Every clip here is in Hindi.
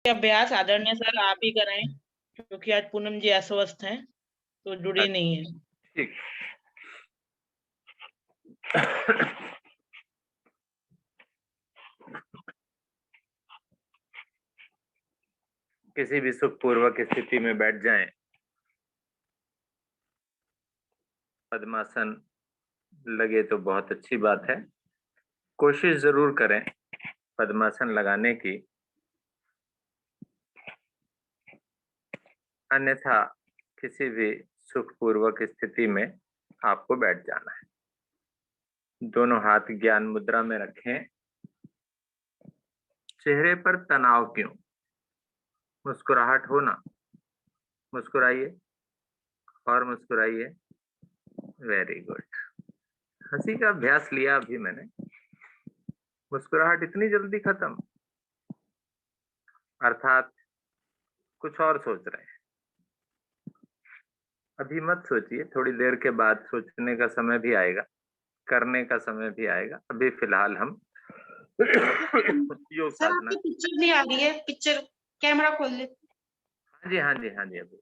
अभ्यास आदरणीय सर आप ही कराएं, क्योंकि आज पूनम जी अस्वस्थ हैं तो जुड़ी नहीं है। ठीक। किसी भी सुखपूर्वक स्थिति में बैठ जाएं। पद्मासन लगे तो बहुत अच्छी बात है, कोशिश जरूर करें पद्मासन लगाने की, अन्यथा किसी भी सुखपूर्वक स्थिति में आपको बैठ जाना है। दोनों हाथ ज्ञान मुद्रा में रखें। चेहरे पर तनाव क्यों? मुस्कुराहट हो ना, मुस्कुराइए और मुस्कुराइए। Very good. हंसी का अभ्यास लिया अभी मैंने, मुस्कुराहट इतनी जल्दी खत्म, अर्थात कुछ और सोच रहे हैं। अभी मत सोचिए, थोड़ी देर के बाद सोचने का समय भी आएगा, करने का समय भी आएगा। अभी फिलहाल हम योग सर साधना। आपकी पिक्चर भी आ रही है, पिक्चर कैमरा खोल ले। हाँ जी हाँ जी हाँ जी। अभी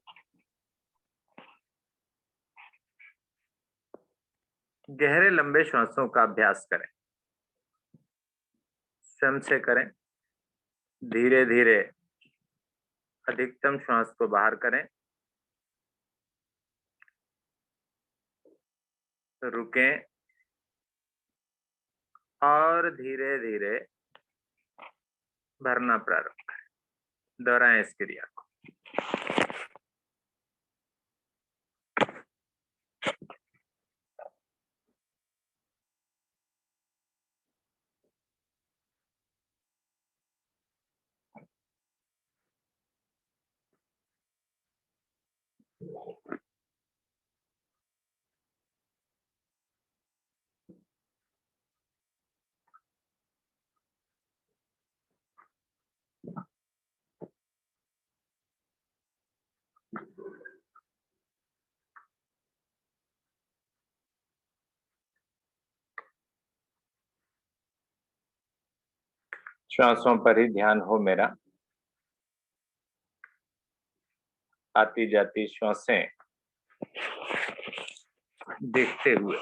गहरे लंबे श्वासों का अभ्यास करें, स्वयं से करें। धीरे धीरे अधिकतम श्वास को बाहर करें, रुकें और धीरे धीरे भरना प्रारंभ करें। दोहराएं इस क्रिया को। श्वासों पर ही ध्यान हो मेरा, आती जाती श्वासें देखते हुए।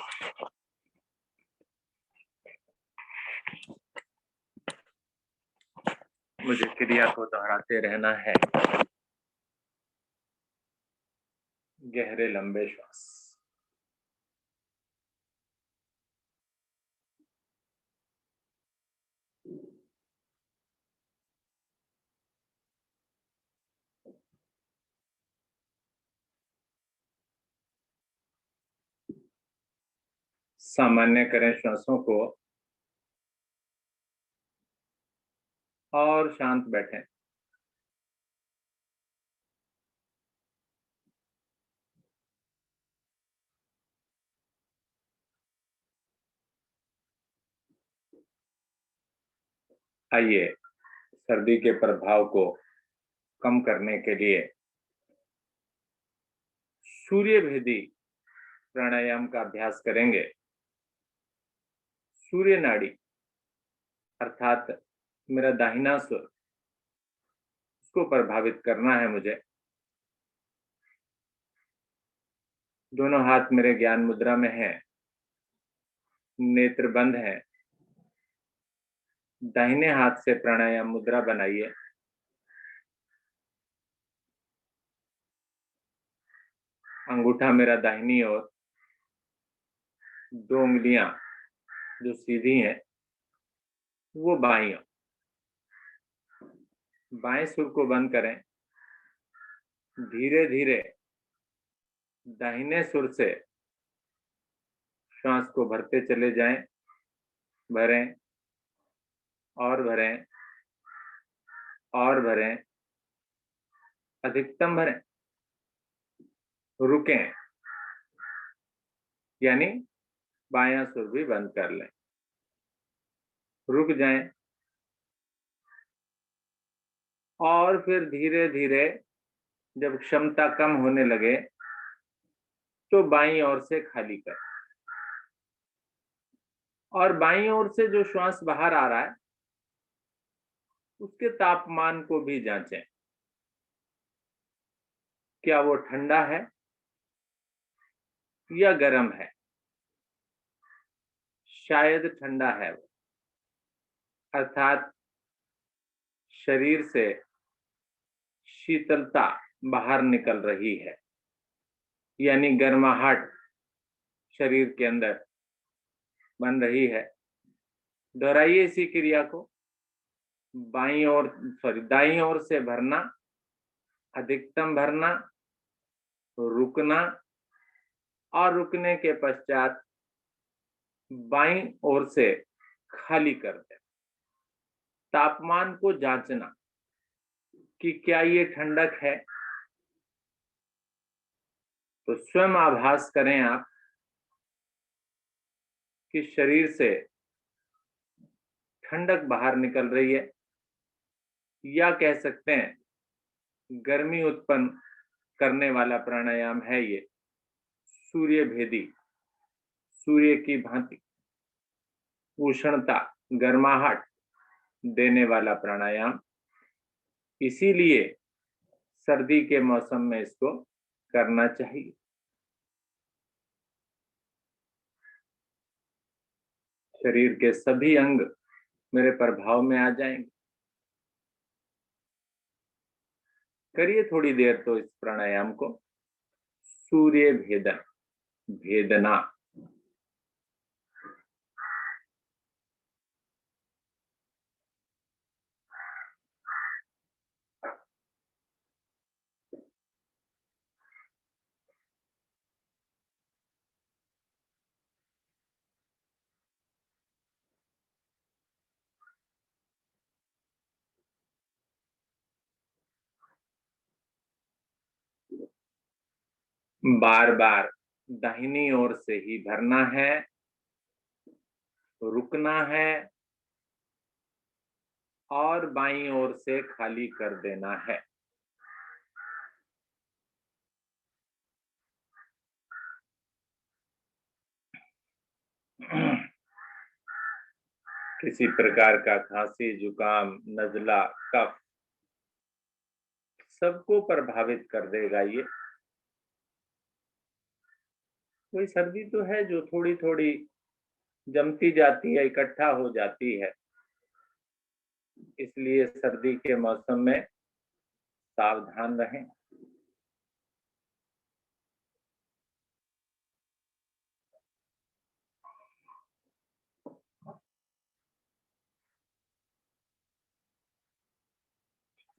मुझे क्रिया को दोहराते रहना है। गहरे लंबे श्वास, सामान्य करें श्वासों को और शांत बैठें। आइए सर्दी के प्रभाव को कम करने के लिए सूर्य भेदी प्राणायाम का अभ्यास करेंगे। सूर्य नाड़ी अर्थात मेरा दाहिना सुर, उसको प्रभावित करना है मुझे। दोनों हाथ मेरे ज्ञान मुद्रा में हैं, नेत्र बंद हैं। दाहिने हाथ से प्राणायाम मुद्रा बनाइए। अंगूठा मेरा दाहिनी ओर, दो उंगलियां जो सीधी हैं वो बाईं ओर। बाएं सुर को बंद करें। धीरे धीरे दाहिने सुर से श्वास को भरते चले जाएं। भरें और भरें और भरें, अधिकतम भरें। रुकें, यानी बायां सुर भी बंद कर लें। रुक जाएं और फिर धीरे धीरे जब क्षमता कम होने लगे तो बाईं ओर से खाली करें। और बाईं ओर से जो श्वास बाहर आ रहा है उसके तापमान को भी जांचें। क्या वो ठंडा है या गर्म है? शायद ठंडा है वो, अर्थात शरीर से शीतलता बाहर निकल रही है, यानी गर्माहट शरीर के अंदर बन रही है। दोहराइए इसी क्रिया को। दाईं ओर से भरना, अधिकतम भरना, रुकना और रुकने के पश्चात बाईं ओर से खाली कर दें। तापमान को जांचना कि क्या ये ठंडक है। तो स्वयं आभास करें आप कि शरीर से ठंडक बाहर निकल रही है, या कह सकते हैं गर्मी उत्पन्न करने वाला प्राणायाम है ये सूर्य भेदी, सूर्य की भांति उष्णता, गर्माहट देने वाला प्राणायाम। इसीलिए सर्दी के मौसम में इसको करना चाहिए। शरीर के सभी अंग मेरे प्रभाव में आ जाएंगे। करिए थोड़ी देर तो इस प्राणायाम को। सूर्य भेदन, भेदना। बार बार दाहिनी ओर से ही भरना है, रुकना है और बाईं ओर से खाली कर देना है। किसी प्रकार का खांसी, जुकाम, नजला, कफ सबको प्रभावित कर देगा ये। कोई सर्दी तो है जो थोड़ी थोड़ी जमती जाती है, इकट्ठा हो जाती है, इसलिए सर्दी के मौसम में सावधान रहें।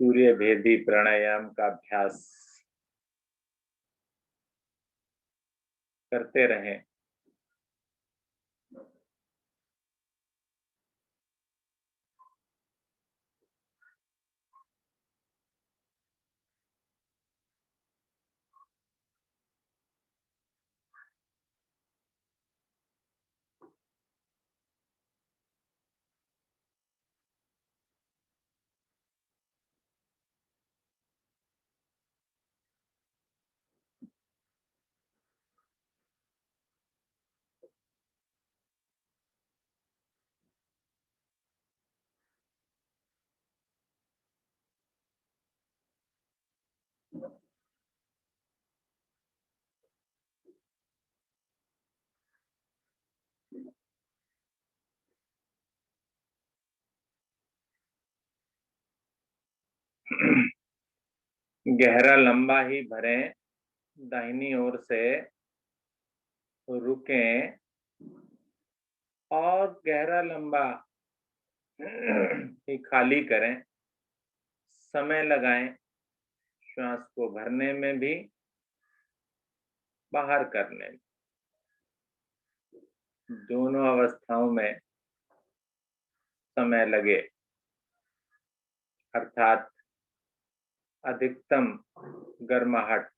सूर्य भेदी प्राणायाम का अभ्यास करते रहें। गहरा लंबा ही भरें, दाहिनी ओर से रुकें और गहरा लंबा ही खाली करें। समय लगाएं श्वास को भरने में भी, बाहर करने में। दोनों अवस्थाओं में समय लगे, अर्थात अधिकतम गर्माहट,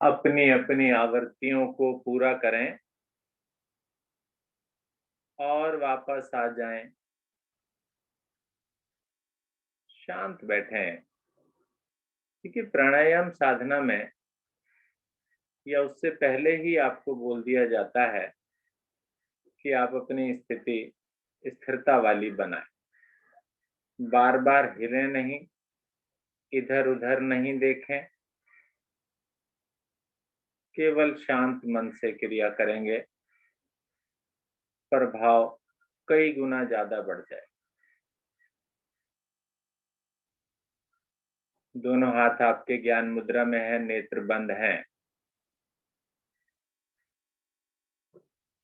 अपनी अपनी आवृत्तियों को पूरा करें। और वापस आ जाएं। शांत बैठें, क्योंकि प्राणायाम साधना में या उससे पहले ही आपको बोल दिया जाता है कि आप अपनी स्थिति स्थिरता वाली बनाएं। बार बार हिलें नहीं, इधर उधर नहीं देखें, केवल शांत मन से क्रिया करेंगे, प्रभाव कई गुना ज्यादा बढ़ जाए। दोनों हाथ आपके ज्ञान मुद्रा में है, नेत्र बंद हैं,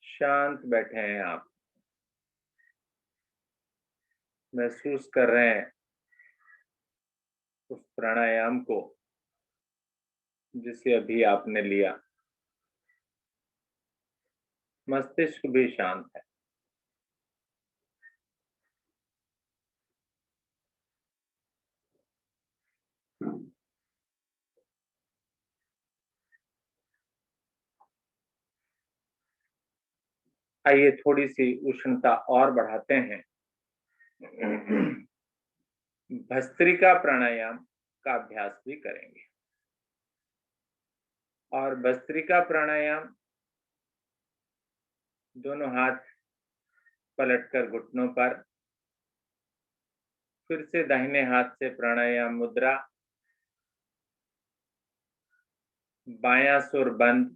शांत बैठे हैं आप, महसूस कर रहे हैं उस प्राणायाम को जिसे अभी आपने लिया। मस्तिष्क भी शांत है। आइए थोड़ी सी उष्णता और बढ़ाते हैं। भस्त्रिका प्राणायाम का अभ्यास भी करेंगे। और भस्त्रिका प्राणायाम दोनों हाथ पलटकर घुटनों पर, फिर से दाहिने हाथ से प्राणायाम मुद्रा, बायां सुर बंद,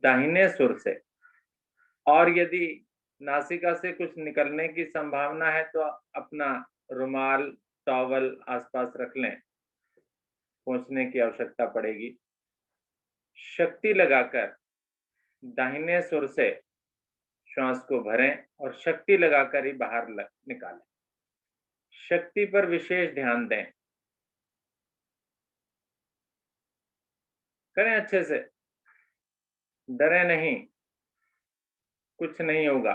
दाहिने सुर से। और यदि नासिका से कुछ निकलने की संभावना है तो अपना रुमाल, टॉवल आसपास रख लें, पोंछने की आवश्यकता पड़ेगी। शक्ति लगाकर दाहिने सुर से श्वास को भरें और शक्ति लगाकर ही बाहर निकालें। शक्ति पर विशेष ध्यान दें। करें अच्छे से, डरे नहीं, कुछ नहीं होगा।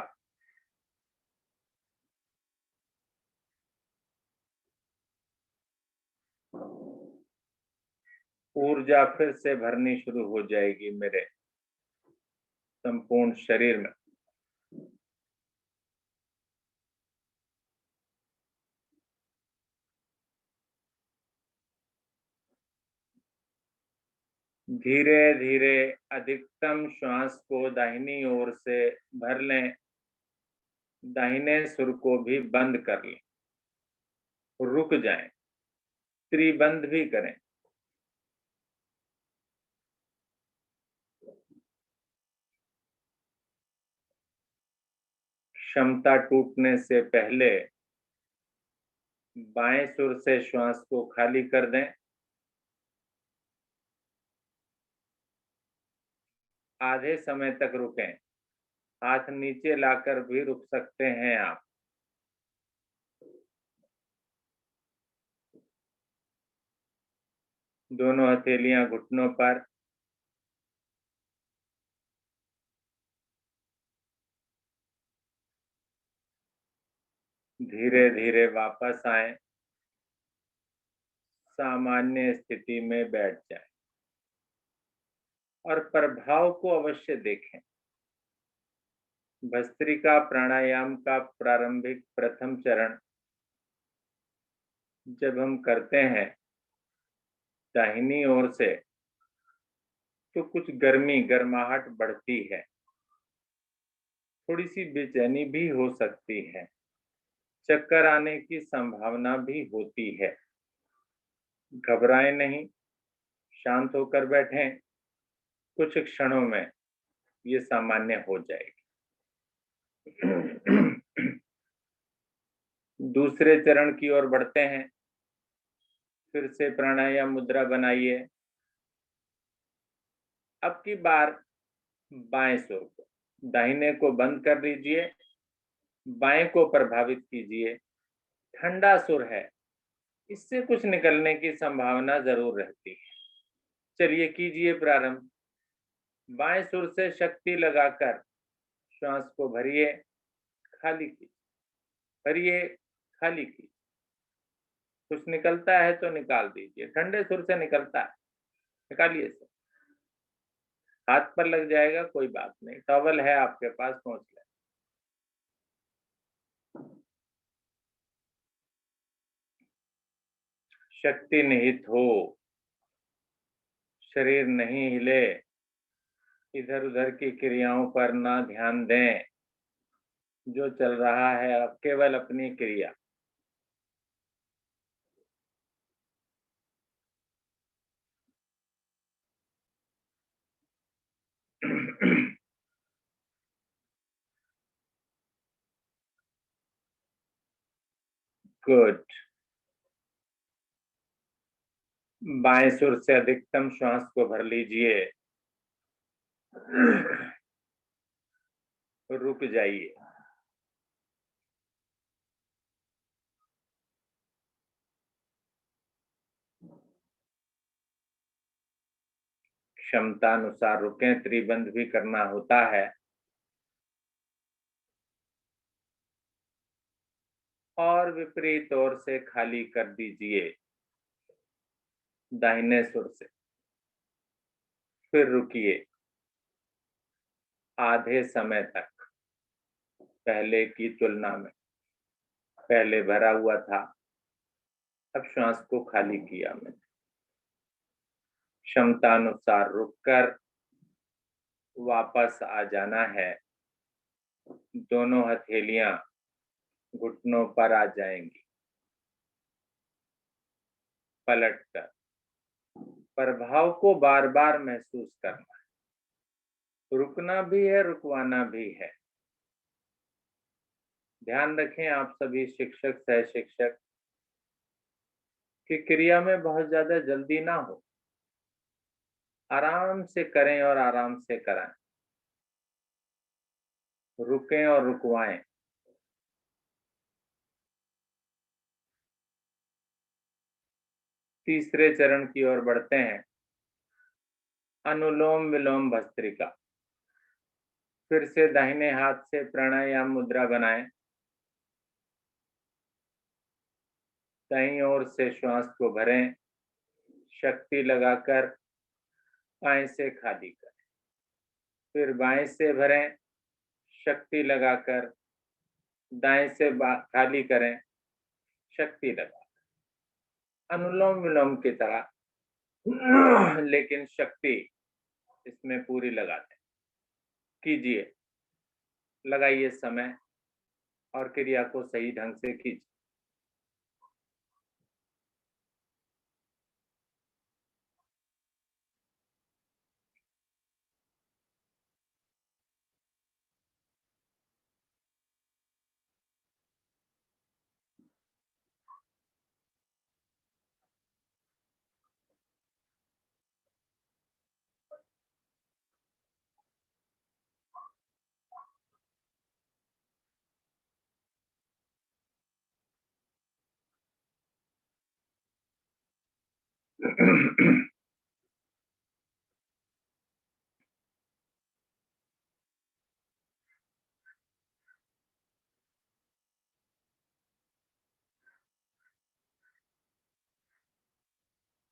ऊर्जा फिर से भरनी शुरू हो जाएगी मेरे संपूर्ण शरीर में। धीरे धीरे अधिकतम श्वास को दाहिनी ओर से भर लें, दाहिने सुर को भी बंद कर लें, रुक जाएं, त्रिबंध भी करें। क्षमता टूटने से पहले बाएं सुर से श्वास को खाली कर दें। आधे समय तक रुकें, हाथ नीचे लाकर भी रुक सकते हैं आप। दोनों हथेलियां घुटनों पर, धीरे धीरे वापस आए, सामान्य स्थिति में बैठ जाएं और प्रभाव को अवश्य देखें। भस्त्रिका प्राणायाम का प्रारंभिक प्रथम चरण जब हम करते हैं दाहिनी ओर से, तो कुछ गर्माहट बढ़ती है, थोड़ी सी बेचैनी भी हो सकती है, चक्कर आने की संभावना भी होती है। घबराएं नहीं, शांत होकर बैठें, कुछ क्षणों में ये सामान्य हो जाएगी। दूसरे चरण की ओर बढ़ते हैं। फिर से प्राणायाम मुद्रा बनाइए। अब की बार बाएं सुर को, दाहिने को बंद कर दीजिए, बाएं को प्रभावित कीजिए। ठंडा सुर है, इससे कुछ निकलने की संभावना जरूर रहती है। चलिए कीजिए प्रारंभ। बाएं सुर से शक्ति लगाकर श्वास को भरिए, खाली कीजिए, भरिए, खाली कीजिए। कुछ निकलता है तो निकाल दीजिए, ठंडे सुर से निकलता है, निकालिए सर। हाथ पर लग जाएगा, कोई बात नहीं, टॉवल है आपके पास, पहुंच लें। शक्ति निहित हो, शरीर नहीं हिले, इधर उधर की क्रियाओं पर ना ध्यान दें, जो चल रहा है अब केवल अपनी क्रिया। गुड। बाएं सुर से अधिकतम श्वास को भर लीजिए, रुक जाइए। क्षमता अनुसार रुकें, त्रिबंध भी करना होता है। और विपरीत ओर से खाली कर दीजिए, दाहिने सुर से। फिर रुकिए आधे समय तक, पहले की तुलना में। पहले भरा हुआ था, अब श्वास को खाली किया मैंने। क्षमता अनुसार रुककर वापस आ जाना है। दोनों हथेलियां घुटनों पर आ जाएंगी, पलटकर। प्रभाव को बार बार महसूस करना है, रुकना भी है, रुकवाना भी है। ध्यान रखें आप सभी शिक्षक, सह शिक्षक, कि क्रिया में बहुत ज्यादा जल्दी ना हो। आराम से करें और आराम से कराएं, रुकें और रुकवाएं। तीसरे चरण की ओर बढ़ते हैं, अनुलोम विलोम भस्त्रिका। फिर से दाहिने हाथ से प्राणायाम मुद्रा बनाएं। दाईं ओर से श्वास को भरें, शक्ति लगाकर बाएं से खाली करें। फिर बाएं से भरें, शक्ति लगाकर दाएं से खाली करें, शक्ति लगा। अनुलोम विलोम की तरह, लेकिन शक्ति इसमें पूरी लगा दें। कीजिए, लगाइए समय और क्रिया को सही ढंग से कीजिए।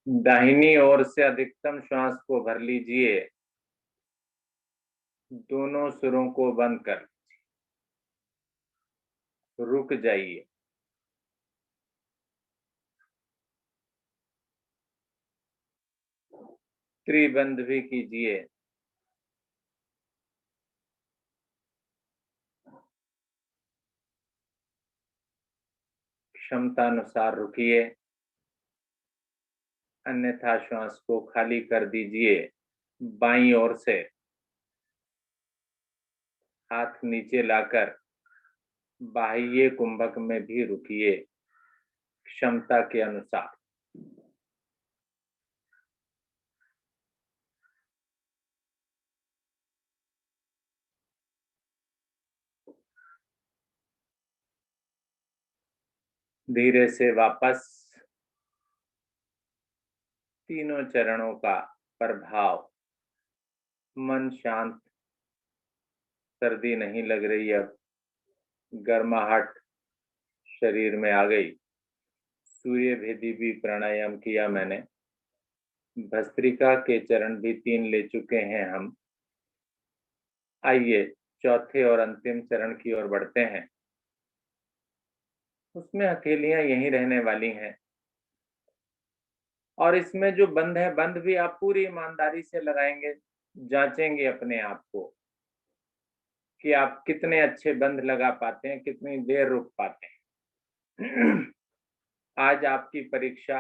दाहिनी ओर से अधिकतम श्वास को भर लीजिए, दोनों सुरों को बंद कर लीजिए, रुक जाइए। त्रिबंध भी कीजिए। क्षमता अनुसार रुकिए, अन्यथा श्वास को खाली कर दीजिए। बाईं ओर से हाथ नीचे लाकर बाह्य कुंभक में भी रुकिए, क्षमता के अनुसार। धीरे से वापस। तीनों चरणों का प्रभाव, मन शांत, सर्दी नहीं लग रही, अब गर्माहट शरीर में आ गई। सूर्य भेदी भी प्राणायाम किया मैंने। भस्त्रिका के चरण भी 3 ले चुके हैं हम। आइए चौथे और अंतिम चरण की ओर बढ़ते हैं। उसमें हथेलियां यहीं रहने वाली हैं। और इसमें जो बंद है, बंद भी आप पूरी ईमानदारी से लगाएंगे, जांचेंगे अपने आप को कि आप कितने अच्छे बंद लगा पाते हैं, कितनी देर रुक पाते हैं। आज आपकी परीक्षा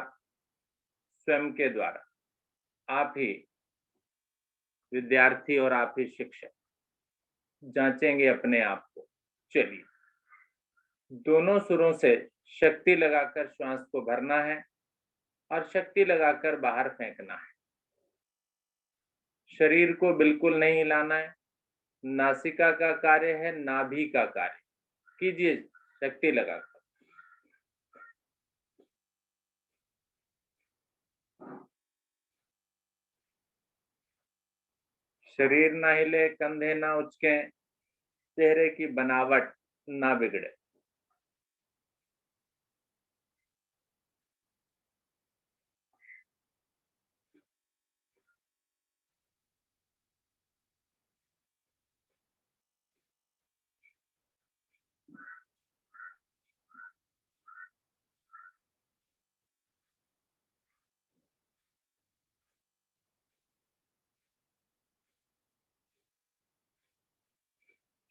स्वयं के द्वारा, आप ही विद्यार्थी और आप ही शिक्षक जांचेंगे अपने आप को। चलिए, दोनों सुरों से शक्ति लगाकर श्वास को भरना है और शक्ति लगाकर बाहर फेंकना है। शरीर को बिल्कुल नहीं हिलाना है, नासिका का कार्य है, नाभि का कार्य। कीजिए शक्ति लगाकर। शरीर ना हिले, कंधे ना उचके, चेहरे की बनावट ना बिगड़े।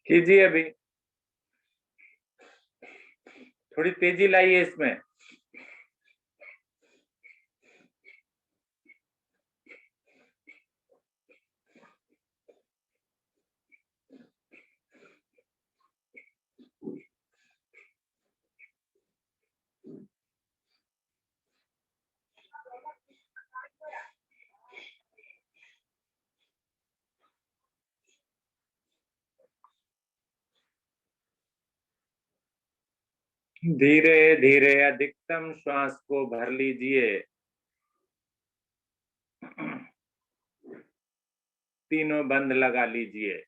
कीजिए, अभी थोड़ी तेजी लाइए इसमें। धीरे धीरे अधिकतम श्वास को भर लीजिए। तीनों बंद लगा लीजिए।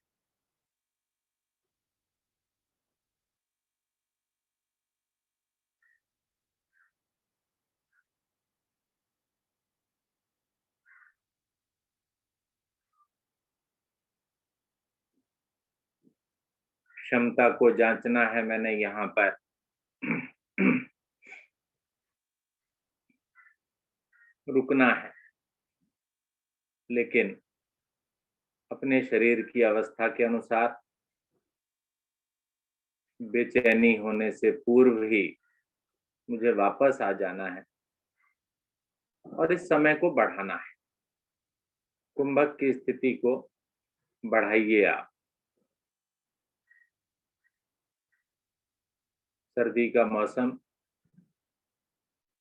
क्षमता को जांचना है मैंने यहाँ पर। रुकना है, लेकिन अपने शरीर की अवस्था के अनुसार बेचैनी होने से पूर्व ही मुझे वापस आ जाना है और इस समय को बढ़ाना है। कुंभक की स्थिति को बढ़ाइए आप। सर्दी का मौसम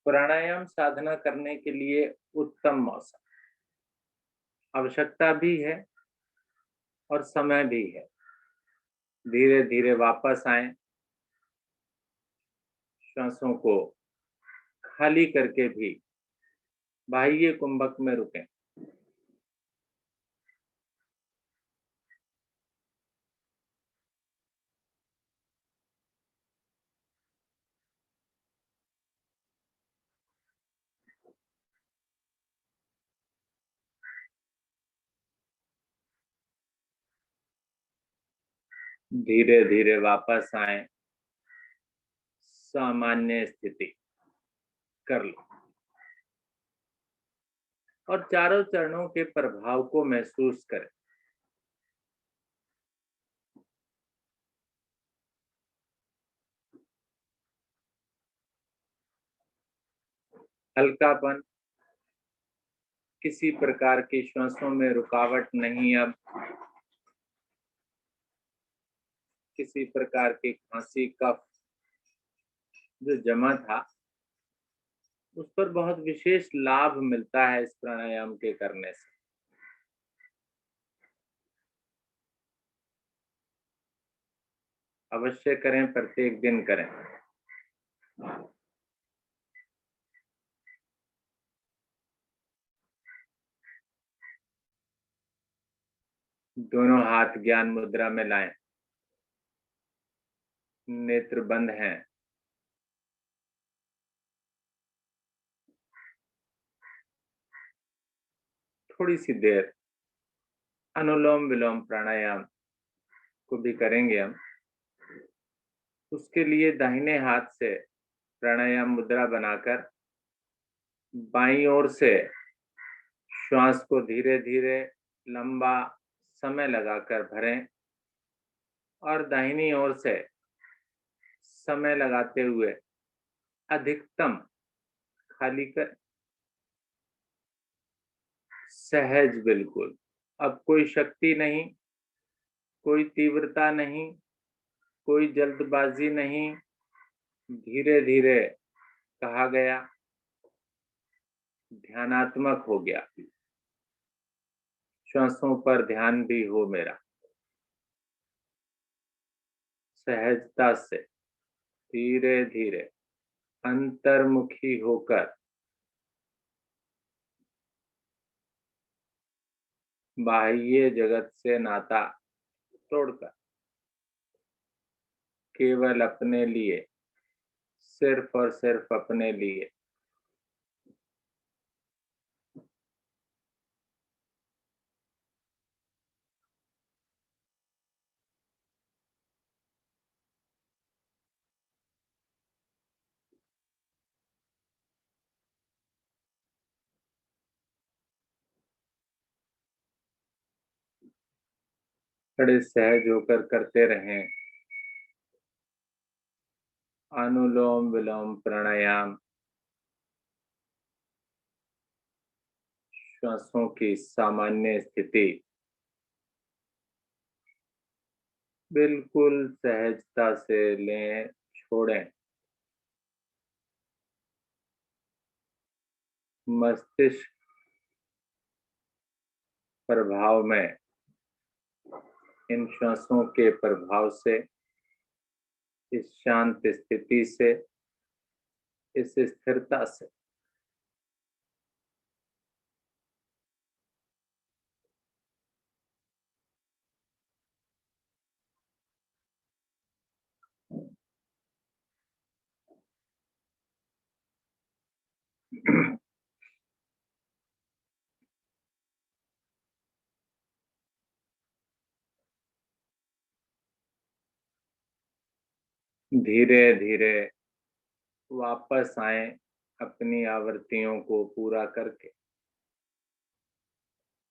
प्राणायाम साधना करने के लिए उत्तम मौसम, आवश्यकता भी है और समय भी है। धीरे धीरे वापस आए, श्वासों को खाली करके भी बाह्य कुंभक में रुकें। धीरे धीरे वापस आए, सामान्य स्थिति कर लो और चारों चरणों के प्रभाव को महसूस करें। हल्कापन, किसी प्रकार की श्वासों में रुकावट नहीं। अब किसी प्रकार की खांसी, कफ जो जमा था, उस पर बहुत विशेष लाभ मिलता है इस प्राणायाम के करने से। अवश्य करें, प्रत्येक दिन करें। दोनों हाथ ज्ञान मुद्रा में लाएं, नेत्र बंद हैं। थोड़ी सी देर अनुलोम विलोम प्राणायाम को भी करेंगे हम। उसके लिए दाहिने हाथ से प्राणायाम मुद्रा बनाकर बाईं ओर से श्वास को धीरे धीरे लंबा समय लगाकर भरें और दाहिनी ओर से समय लगाते हुए अधिकतम खाली करें। सहज बिल्कुल। अब कोई शक्ति नहीं, कोई तीव्रता नहीं, कोई जल्दबाजी नहीं, धीरे धीरे कहा गया, ध्यानात्मक हो गया। श्वासों पर ध्यान भी हो मेरा। सहजता से धीरे धीरे अंतर्मुखी होकर बाह्य जगत से नाता तोड़कर केवल अपने लिए, सिर्फ और सिर्फ अपने लिए बड़े सहज होकर करते रहें। अनुलोम विलोम प्राणायाम श्वासों की सामान्य स्थिति बिल्कुल सहजता से लें, छोड़ें। मस्तिष्क प्रभाव में इन श्वासों के प्रभाव से, इस शांत स्थिति से, इस स्थिरता से धीरे धीरे वापस आए अपनी आवृत्तियों को पूरा करके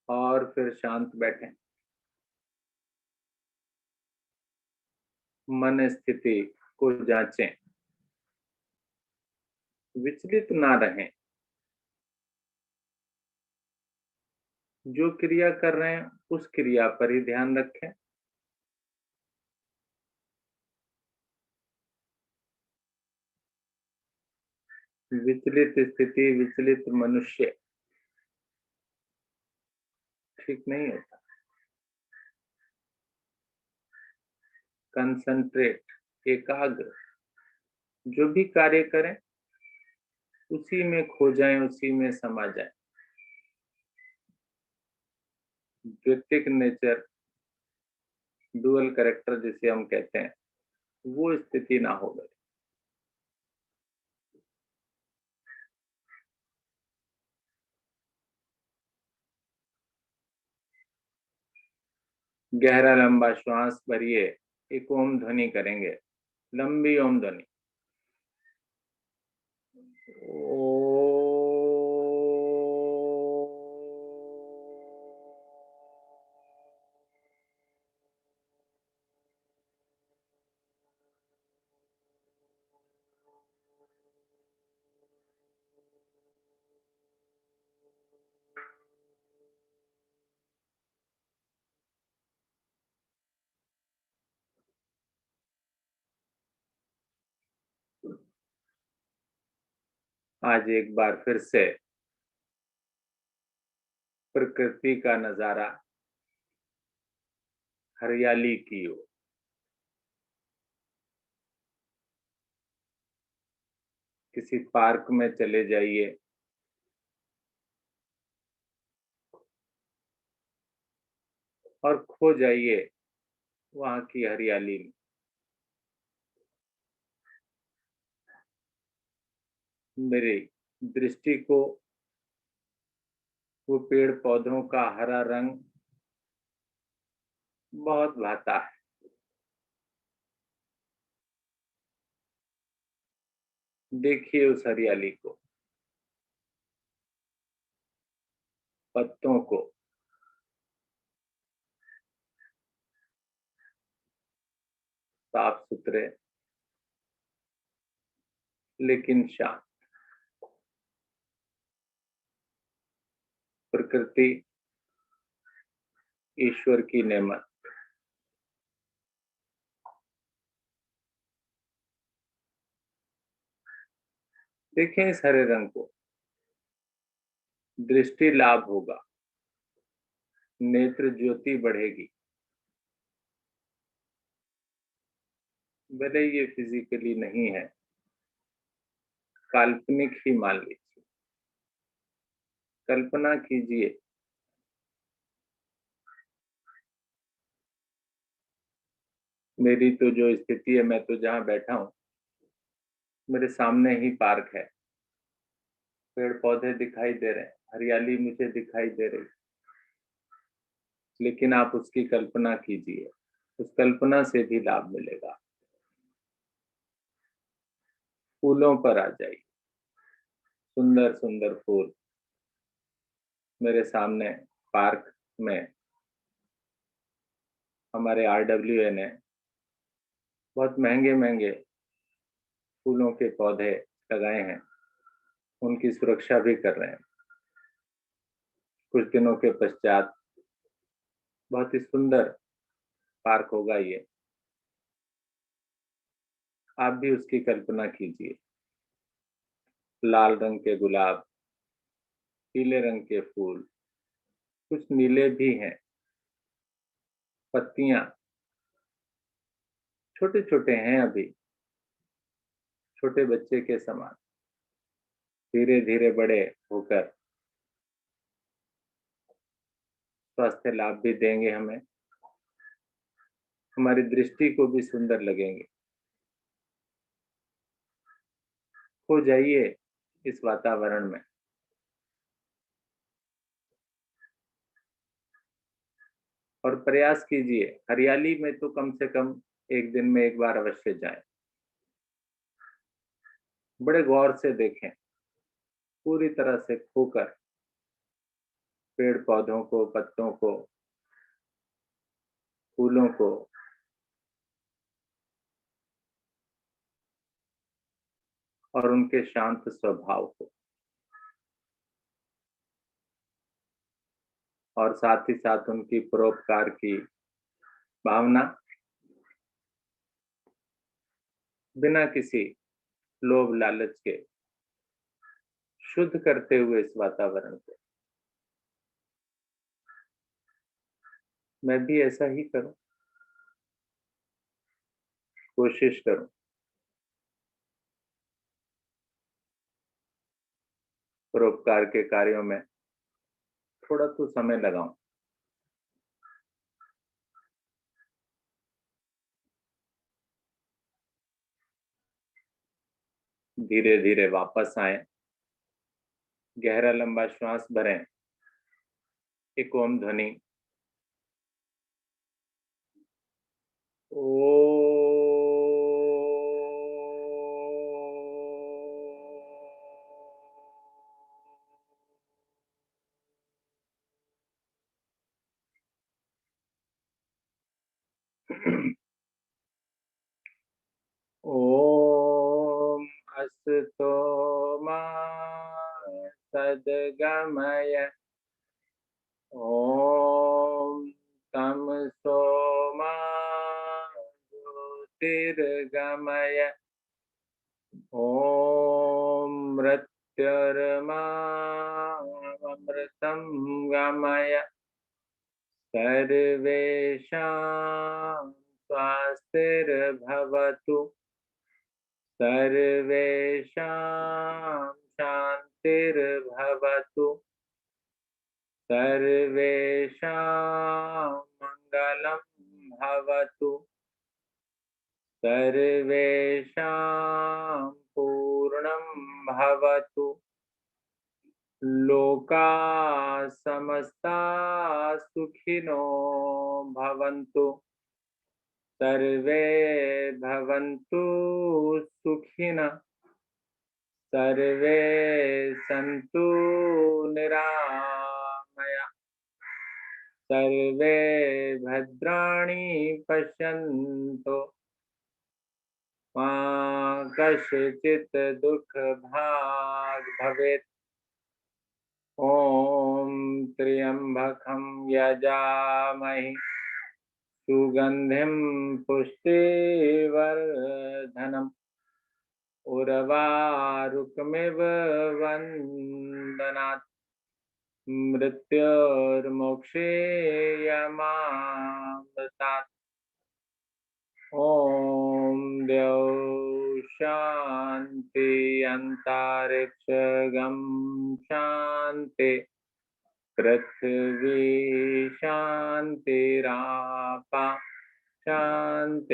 और फिर शांत बैठें। मन स्थिति को जांचें, विचलित ना रहें। जो क्रिया कर रहे हैं उस क्रिया पर ही ध्यान रखें। विचलित स्थिति, विचलित मनुष्य ठीक नहीं होता। कंसंट्रेट, एकाग्र, जो भी कार्य करें उसी में खो जाएं, उसी में समा जाएं। द्वितीयक नेचर, डुअल कैरेक्टर जिसे हम कहते हैं, वो स्थिति ना हो गई। गहरा लंबा श्वास भरिए, एक ओम ध्वनि करेंगे, लंबी ओम ध्वनि। आज एक बार फिर से प्रकृति का नजारा, हरियाली की ओर। किसी पार्क में चले जाइए, और खो जाइए वहां की हरियाली में। मेरी दृष्टि को वो पेड़ पौधों का हरा रंग बहुत भाता है। देखिए उस हरियाली को। पत्तों को साफ सुथरे लेकिन शांत, प्रकृति ईश्वर की नेमत। देखें इस हरे रंग को, दृष्टि लाभ होगा, नेत्र ज्योति बढ़ेगी। भले ये फिजिकली नहीं है, काल्पनिक ही मान लीजिए। कल्पना कीजिए मेरी तो जो स्थिति है, मैं तो जहां बैठा हूं मेरे सामने ही पार्क है, पेड़ पौधे दिखाई दे रहे हैं, हरियाली मुझे दिखाई दे रही, लेकिन आप उसकी कल्पना कीजिए, उस कल्पना से भी लाभ मिलेगा। फूलों पर आ जाइए, सुंदर सुंदर फूल मेरे सामने पार्क में हमारे RWA ने बहुत महंगे महंगे फूलों के पौधे लगाए हैं, उनकी सुरक्षा भी कर रहे हैं। कुछ दिनों के पश्चात बहुत ही सुंदर पार्क होगा ये, आप भी उसकी कल्पना कीजिए। लाल रंग के गुलाब, पीले रंग के फूल, कुछ नीले भी हैं, पत्तियां छोटे छोटे हैं, अभी छोटे बच्चे के समान, धीरे धीरे बड़े होकर स्वास्थ्य लाभ भी देंगे हमें, हमारी दृष्टि को भी सुंदर लगेंगे। खो जाइए इस वातावरण में, और प्रयास कीजिए हरियाली में तो कम से कम एक दिन में एक बार अवश्य जाएं। बड़े गौर से देखें, पूरी तरह से खोकर पेड़ पौधों को, पत्तों को, फूलों को, और उनके शांत स्वभाव को, और साथ ही साथ उनकी परोपकार की भावना, बिना किसी लोभ लालच के शुद्ध करते हुए इस वातावरण को। मैं भी ऐसा ही करूं, कोशिश करूं, परोपकार के कार्यों में थोड़ा तो समय लगाऊं। धीरे धीरे वापस आए, गहरा लंबा श्वास भरें, एक ओम ध्वनि ओम अस्तु मा सद्गमय, ओम तमसो मा ज्योतिर्गमय, ओम मृत्युर्मा अमृतं गमय, सर्वेषां स्वास्तिर्भवतु, सर्वेषां शान्तिर्भवतु, सर्वेषां मङ्गलं भवतु, सर्वेषां पूर्णं भवतु, लोका समस्ता सुखिनो भवन्तु, सर्वे भवन्तु सुखिनः, सर्वे सन्तु निरामया। सर्वे भद्राणि पश्यन्तु मा कश्चित् दुःखभाग् भवेत्। ॐ त्र्यम्बकं यजामहे सुगन्धिं पुष्टिवर्धनम् उर्वारुकमिव वन्दनात् मृत्युर्मोक्षेयमामृतात्। ॐ द्यौः शान्ति अन्तरिक्षगं शान्ति पृथ्वी शान्तिरापा शान्तिरोषधया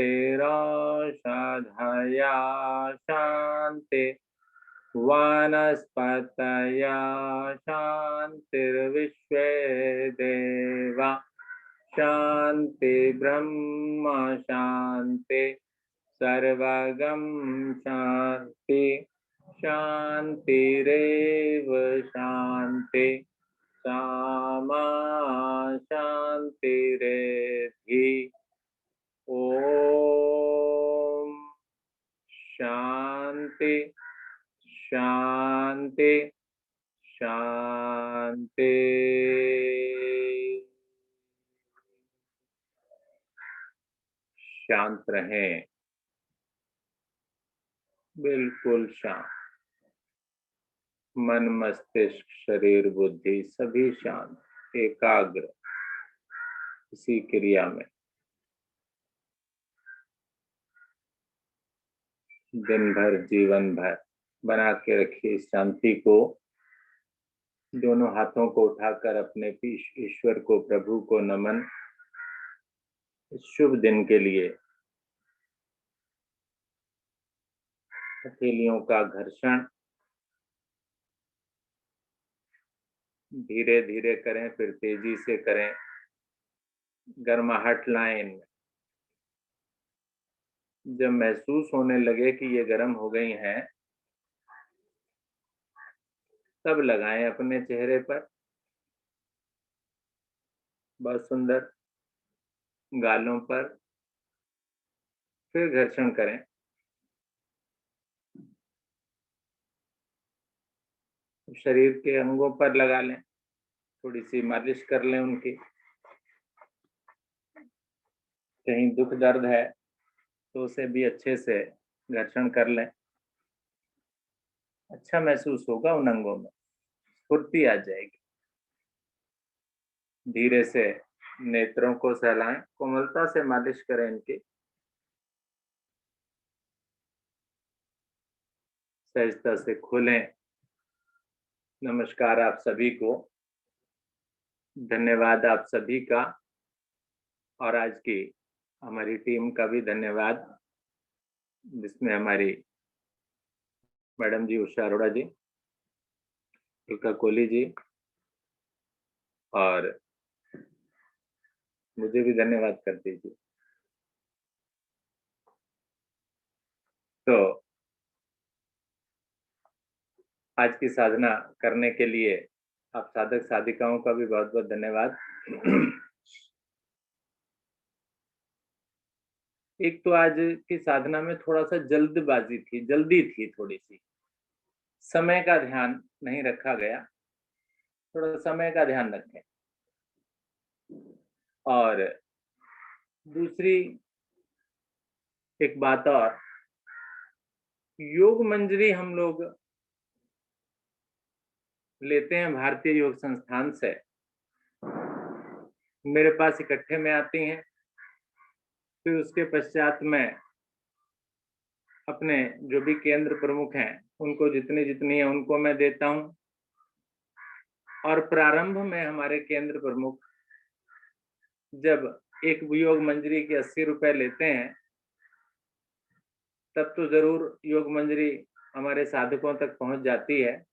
शान्ति वनस्पतया शान्तिर्विश्वे देवा शान्ति ब्रह्म शान्ति सर्वगं शान्ति शान्तिरेव शान्ति सामा शान्तिरेधि। ओम शांति शांति शांति। शांत रहें, बिल्कुल शांत। मन मस्तिष्क शरीर बुद्धि सभी शांत, एकाग्र इसी क्रिया में दिन भर जीवन भर बना के रखिए इस शांति को। दोनों हाथों को उठाकर अपने ईश्वर को, प्रभु को नमन। इस शुभ दिन के लिए हथेलियों का घर्षण धीरे धीरे करें, फिर तेजी से करें। गर्माहट लाएं इनमें। जब महसूस होने लगे कि ये गर्म हो गई हैं, तब लगाएं अपने चेहरे पर। बहुत सुंदर। गालों पर, फिर घर्षण करें। शरीर के अंगों पर लगा लें, थोड़ी सी मालिश कर लें उनकी। कहीं दुख दर्द है तो उसे भी अच्छे से घर्षण कर लें। अच्छा महसूस होगा उन अंगों में, स्फूर्ति आ जाएगी। धीरे से नेत्रों को सहलाएं, कोमलता से मालिश करें इनकी। सहजता से खोलें। नमस्कार आप सभी को, धन्यवाद आप सभी का, और आज की हमारी टीम का भी धन्यवाद, जिसमें हमारी मैडम जी उषा अरोड़ा जी, अलका कोहली जी, और मुझे भी धन्यवाद कर दीजिए। तो आज की साधना करने के लिए आप साधक साधिकाओं का भी बहुत बहुत धन्यवाद। एक तो आज की साधना में थोड़ा सा जल्दी थी, थोड़ी सी समय का ध्यान नहीं रखा गया। थोड़ा समय का ध्यान रखें। और दूसरी एक बात और, योग मंजरी हम लोग लेते हैं भारतीय योग संस्थान से। मेरे पास इकट्ठे में आती हैं, फिर उसके पश्चात में अपने जो भी केंद्र प्रमुख हैं उनको जितनी है उनको मैं देता हूं। और प्रारंभ में हमारे केंद्र प्रमुख जब एक योग मंजरी के 80 रुपए लेते हैं, तब तो जरूर योग मंजरी हमारे साधकों तक पहुंच जाती है।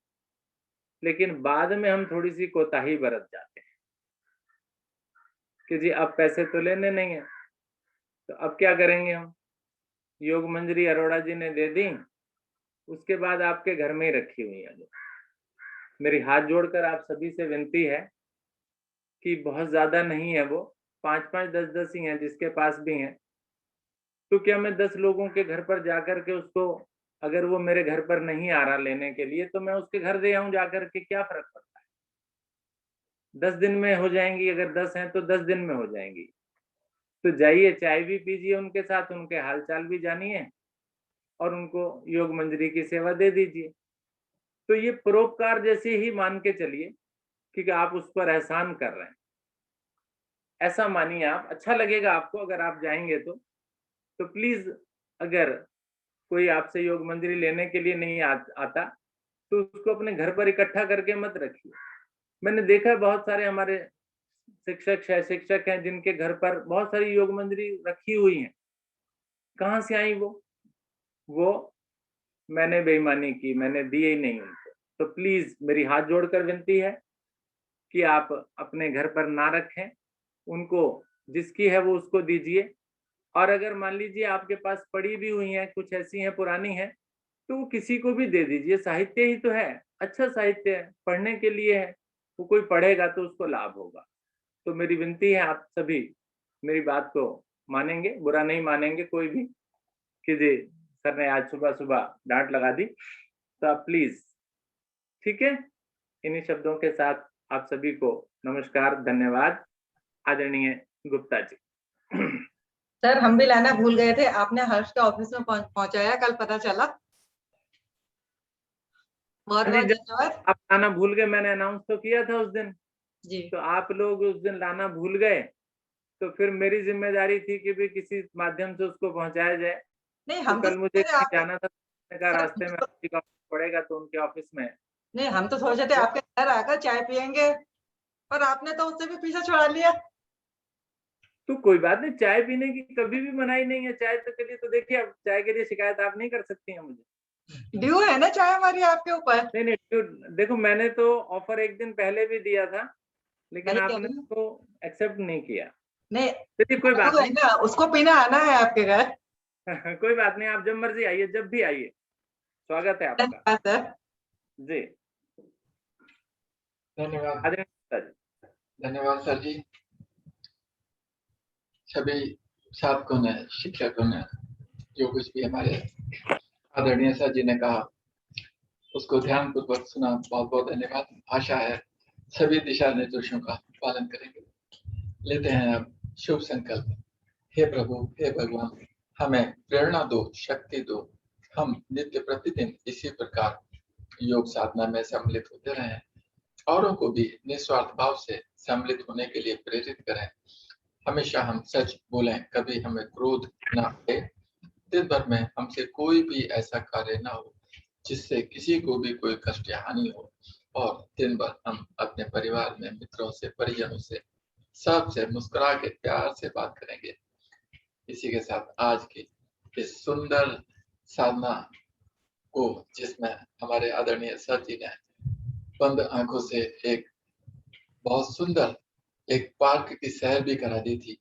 लेकिन बाद में हम थोड़ी सी कोताही बरत जाते हैं कि जी अब पैसे तो लेने नहीं है, तो अब क्या करेंगे हम। योग मंजरी अरोड़ा जी ने दे दी, उसके बाद आपके घर में ही रखी हुई है। मेरी हाथ जोड़कर आप सभी से विनती है कि बहुत ज्यादा नहीं है, वो 5-5, 10-10 ही हैं जिसके पास भी हैं। तो क्या मैं 10 लोगों के घर पर जाकर के उसको, अगर वो मेरे घर पर नहीं आ रहा लेने के लिए, तो मैं उसके घर दे आऊं जाकर के, क्या फर्क पड़ता है? 10 दिन में हो जाएंगी, अगर 10 हैं तो 10 दिन में हो जाएंगी। तो जाइए, चाय भी पीजिए उनके साथ, उनके हालचाल भी जानिए और उनको योग मंजरी की सेवा दे दीजिए। तो ये परोपकार जैसे ही मान के चलिए, क्योंकि आप उस पर एहसान कर रहे हैं, ऐसा मानिए आप। अच्छा लगेगा आपको अगर आप जाएंगे तो प्लीज, अगर कोई आपसे योग मंजरी लेने के लिए नहीं आता, तो उसको अपने घर पर इकट्ठा करके मत रखिए। मैंने देखा है बहुत सारे हमारे शिक्षक हैं जिनके घर पर बहुत सारी योग मंजरी रखी हुई हैं। कहाँ से आई वो मैंने बेईमानी की, मैंने दी ही नहीं उनको। तो प्लीज मेरी हाथ जोड़कर विनती है कि आप अपने घर पर ना रखें उनको, जिसकी है वो उसको दीजिए। और अगर मान लीजिए आपके पास पड़ी भी हुई हैं, कुछ ऐसी हैं पुरानी हैं, तो वो किसी को भी दे दीजिए। साहित्य ही तो है, अच्छा साहित्य है, पढ़ने के लिए है, वो कोई पढ़ेगा तो उसको लाभ होगा। तो मेरी विनती है, आप सभी मेरी बात को मानेंगे, बुरा नहीं मानेंगे कोई भी कि जी सर ने आज सुबह सुबह डांट लगा दी, तो आप प्लीज, ठीक है। इन्हीं शब्दों के साथ आप सभी को नमस्कार, धन्यवाद। आदरणीय गुप्ता जी। सर हम भी लाना भूल गए थे, आपने हर्ष के ऑफिस में पहुंचाया, कल पता चला। बहुत बहुत धन्यवाद। आप लाना भूल गए, मैंने अनाउंस तो किया था उस दिन जी। तो आप लोग उस दिन लाना भूल गए, तो फिर मेरी जिम्मेदारी थी कि भी किसी माध्यम से उसको पहुंचाया जाए। नहीं तो हम कल मुझे आपके जाना था, रास्ते में पड़ेगा तो उनके ऑफिस में। नहीं, हम तो सोच रहे थे आपके घर आकर चाय पियेंगे, पर आपने तो उससे भी पीछे छुड़ा लिया। तो कोई बात नहीं, चाय पीने की कभी भी मनाही नहीं है। चाय तो के लिए तो देखिए, अब चाय के लिए शिकायत आप नहीं कर सकती हैं मुझे। ड्यू है ना चाय हमारी आपके ऊपर। नहीं नहीं, देखो मैंने तो ऑफर एक दिन पहले भी दिया था, लेकिन आपने उसको एक्सेप्ट नहीं किया। नहीं, चलिए कोई बात नहीं ना, उसको पीना आना है आपके घर। कोई बात नहीं, आप जब मर्जी आइए, जब भी आइए, स्वागत है आपका। सर जी धन्यवाद। धन्यवाद सर जी। सभी साधकों ने, शिक्षकों ने जो कुछ भी हमारे आदरणीय सर जी ने कहा उसको ध्यान पूर्वक सुना, बहुत बहुत धन्यवाद। आशा है सभी दिशा निर्देशों का पालन करेंगे। लेते हैं अब शुभ संकल्प। हे प्रभु, हे भगवान, हमें प्रेरणा दो, शक्ति दो, हम नित्य प्रतिदिन इसी प्रकार योग साधना में सम्मिलित होते रहें, औरों को भी निस्वार्थ भाव से सम्मिलित होने के लिए प्रेरित करें। हमेशा हम सच बोलें, कभी हमें क्रोध न आए, दिन भर में हमसे कोई भी ऐसा कार्य न हो जिससे किसी को भी कोई कष्ट या हानि हो, और दिन भर हम अपने परिवार में, मित्रों से, परिजनों से, सबसे मुस्कुरा के प्यार से बात करेंगे। इसी के साथ आज की इस सुंदर साधना को, जिसमें हमारे आदरणीय सर जी ने बंद आंखों से एक बहुत सुंदर एक पार्क की सैर भी करा दी थी,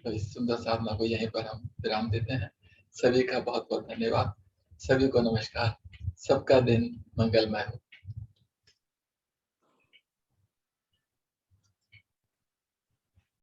तो इस सुंदर साधना को यहीं पर हम विराम देते हैं। सभी का बहुत बहुत धन्यवाद। सभी को नमस्कार। सबका दिन मंगलमय हो।